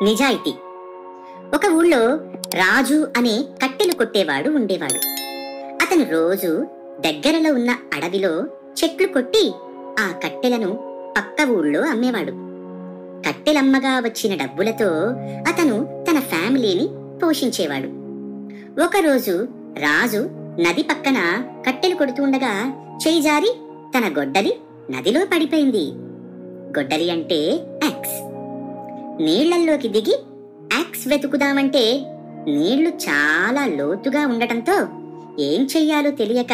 నిజాయితీ. ఒక ఊళ్ళో రాజు అనే కట్టెలు కొట్టేవాడు ఉండేవాడు. అతను రోజు దగ్గరలో ఉన్న అడవిలో చెట్లు కొట్టి ఆ కట్టెలను పక్క ఊళ్ళో అమ్మేవాడు. కట్టెలమ్మగా వచ్చిన డబ్బులతో అతను తన ఫ్యామిలీని పోషించేవాడు. ఒకరోజు రాజు నది పక్కన కట్టెలు కొడుతుండగా చేయి జారి తన గొడ్డలి నదిలో పడిపోయింది. గొడ్డలి అంటే యాక్స్. నీళ్లల్లోకి దిగి యాక్స్ వెతుకుదామంటే నీళ్లు చాలా లోతుగా ఉండటంతో ఏం చెయ్యాలో తెలియక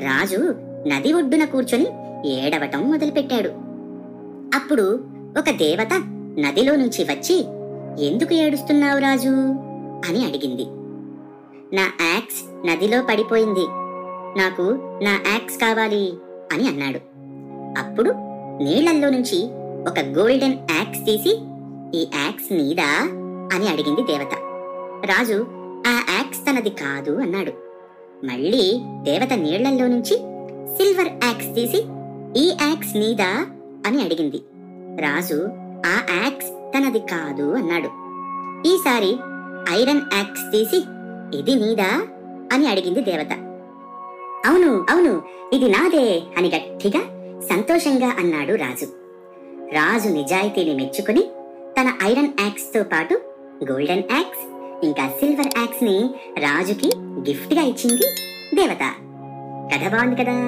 రాజు నది ఒడ్డున కూర్చొని ఏడవటం మొదలుపెట్టాడు. అప్పుడు ఒక దేవత నదిలో నుంచి వచ్చి, "ఎందుకు ఏడుస్తున్నావు రాజు?" అని అడిగింది. "నా యాక్స్ నదిలో పడిపోయింది. నాకు నా యాక్స్ కావాలి" అని అన్నాడు. అప్పుడు నీళ్లల్లో నుంచి ఒక గోల్డెన్ యాక్స్ తీసి, "ఈ యాక్స్ నీదా?" అని అడిగింది దేవత. రాజు ఆ యాక్స్ తనది కాదు అన్నాడు. మళ్ళీ దేవత నీళ్లల్లో నుంచి సిల్వర్ యాక్స్ తీసి, "ఈ యాక్స్ నీదా?" అని అడిగింది. రాజు ఆ యాక్స్ తనది కాదు అన్నాడు. ఈసారి ఐరన్ యాక్స్ తీసి, "ఇది నీదా?" అని అడిగింది దేవత. "అవును అవును, ఇది నాదే" అని గట్టిగా సంతోషంగా అన్నాడు రాజు. రాజు నిజాయితీని మెచ్చుకుని తన ఐరన్ యాక్స్ తో పాటు గోల్డెన్ యాక్స్ ఇంకా సిల్వర్ యాక్స్ ని రాజుకి గిఫ్ట్ గా ఇచ్చింది దేవత. కథ బాగుంది కదా.